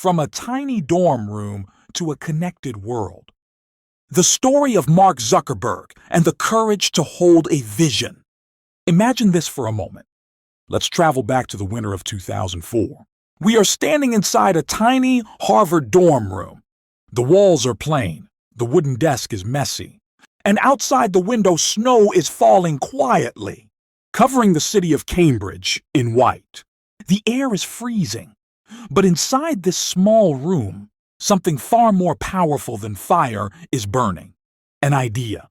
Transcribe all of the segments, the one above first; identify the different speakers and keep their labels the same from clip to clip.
Speaker 1: from a tiny dorm room to a connected world. The story of Mark Zuckerberg and the courage to hold a vision. Imagine this for a moment. Let's travel back to the winter of 2004. We are standing inside a tiny Harvard dorm room. The walls are plain, the wooden desk is messy, and outside the window snow is falling quietly, covering the city of Cambridge in white. The air is freezing, but inside this small room, something far more powerful than fire is burning. An idea.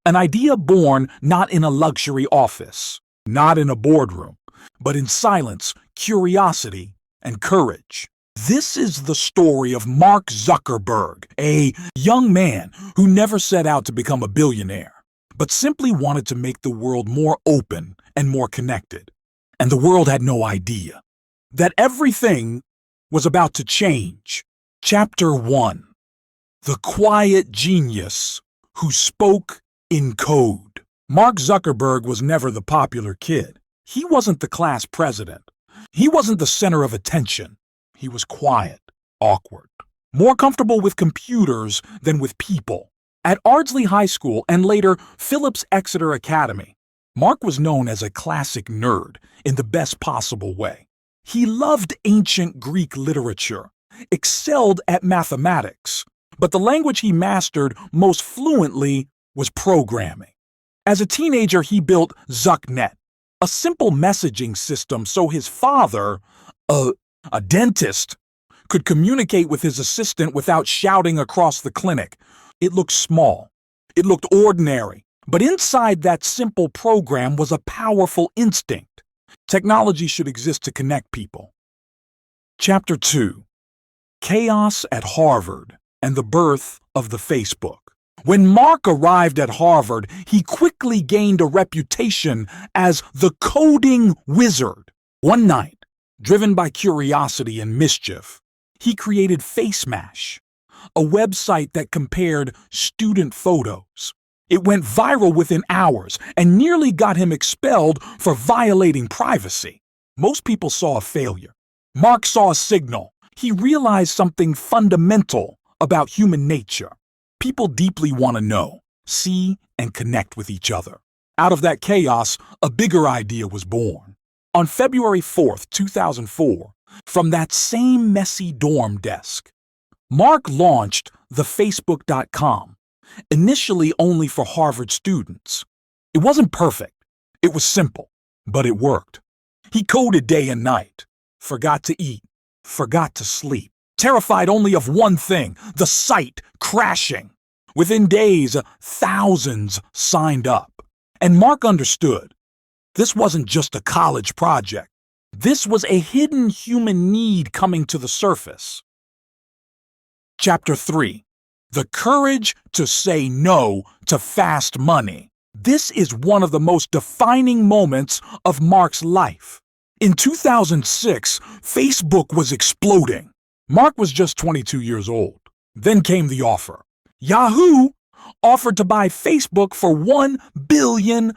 Speaker 1: An idea born not in a luxury office, not in a boardroom, but in silence, curiosity, and courage. This is the story of Mark Zuckerberg, a young man who never set out to become a billionaire, but simply wanted to make the world more open and more connected. And the world had no idea that everything was about to change. Chapter 1. The Quiet Genius Who Spoke in Code. Mark Zuckerberg was never the popular kid. He wasn't the class president. He wasn't the center of attention. He was quiet, awkward, more comfortable with computers than with people. At Ardsley High School and later Phillips Exeter Academy, Mark was known as a classic nerd in the best possible way. He loved ancient Greek literature, excelled at mathematics, but the language he mastered most fluently was programming. As a teenager, he built ZuckNet, a simple messaging system so his father, a dentist, could communicate with his assistant without shouting across the clinic. It looked small. It looked ordinary. But inside that simple program was a powerful instinct. Technology should exist to connect people. Chapter 2. Chaos at Harvard and the Birth of the Facebook. When Mark arrived at Harvard, he quickly gained a reputation as the coding wizard. One night, driven by curiosity and mischief, he created FaceMash, a website that compared student photos. It went viral within hours and nearly got him expelled for violating privacy. Most people saw a failure. Mark saw a signal. He realized something fundamental about human nature. People deeply want to know, see, and connect with each other. Out of that chaos, a bigger idea was born. On February 4th, 2004, from that same messy dorm desk, Mark launched thefacebook.com, initially only for Harvard students. It wasn't perfect. It was simple, but it worked. He coded day and night, forgot to eat, forgot to sleep, terrified only of one thing, the site crashing. Within days, thousands signed up. And Mark understood. This wasn't just a college project. This was a hidden human need coming to the surface. Chapter 3. The Courage to Say No to Fast Money. This is one of the most defining moments of Mark's life. In 2006, Facebook was exploding. Mark was just 22 years old. Then came the offer. Yahoo offered to buy Facebook for $1 billion.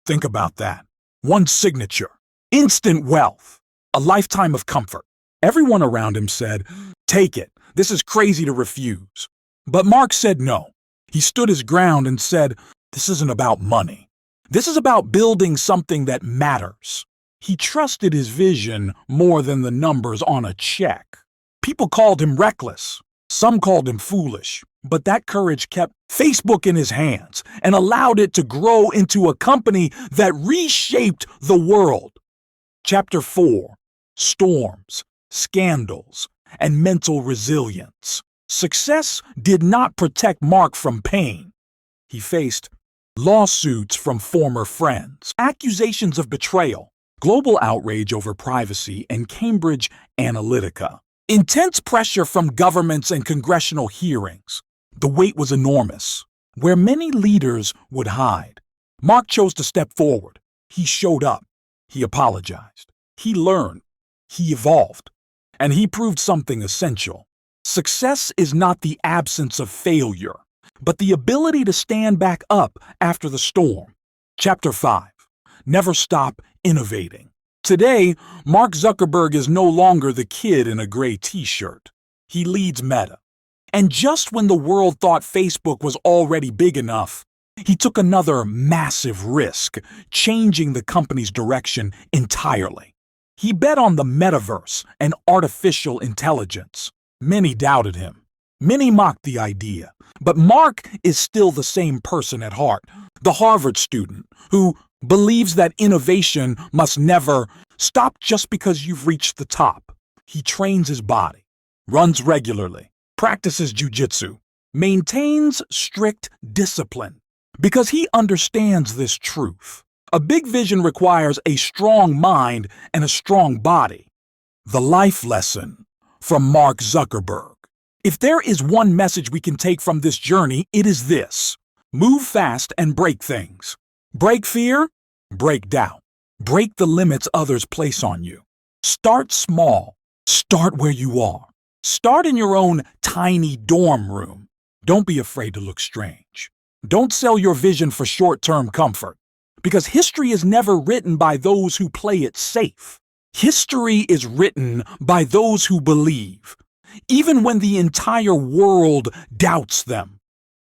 Speaker 1: Think about that. One signature, instant wealth, a lifetime of comfort. Everyone around him said, "Take it. This is crazy to refuse." But Mark said no. He stood his ground and said, "This isn't about money. This is about building something that matters." He trusted his vision more than the numbers on a check. People called him reckless. Some called him foolish. But that courage kept Facebook in his hands and allowed it to grow into a company that reshaped the world. Chapter 4. Storms, Scandals, and Mental Resilience. Success did not protect Mark from pain. He faced lawsuits from former friends, accusations of betrayal, global outrage over privacy, and Cambridge Analytica. Intense pressure from governments and congressional hearings. The weight was enormous. Where many leaders would hide, Mark chose to step forward. He showed up. He apologized. He learned. He evolved. And he proved something essential. Success is not the absence of failure, but the ability to stand back up after the storm. Chapter 5. Never Stop Innovating. Today, Mark Zuckerberg is no longer the kid in a gray t-shirt. He leads Meta. And just when the world thought Facebook was already big enough, he took another massive risk, changing the company's direction entirely. He bet on the metaverse and artificial intelligence. Many doubted him. Many mocked the idea. But Mark is still the same person at heart, the Harvard student who believes that innovation must never stop just because you've reached the top. He trains his body, runs regularly, practices jujitsu, maintains strict discipline, because he understands this truth. A big vision requires a strong mind and a strong body. The life lesson from Mark Zuckerberg. If there is one message we can take from this journey, it is this: move fast and break things. Break fear, break doubt. Break the limits others place on you. Start small. Start where you are. Start in your own tiny dorm room. Don't be afraid to look strange. Don't sell your vision for short-term comfort, because history is never written by those who play it safe. History is written by those who believe, even when the entire world doubts them.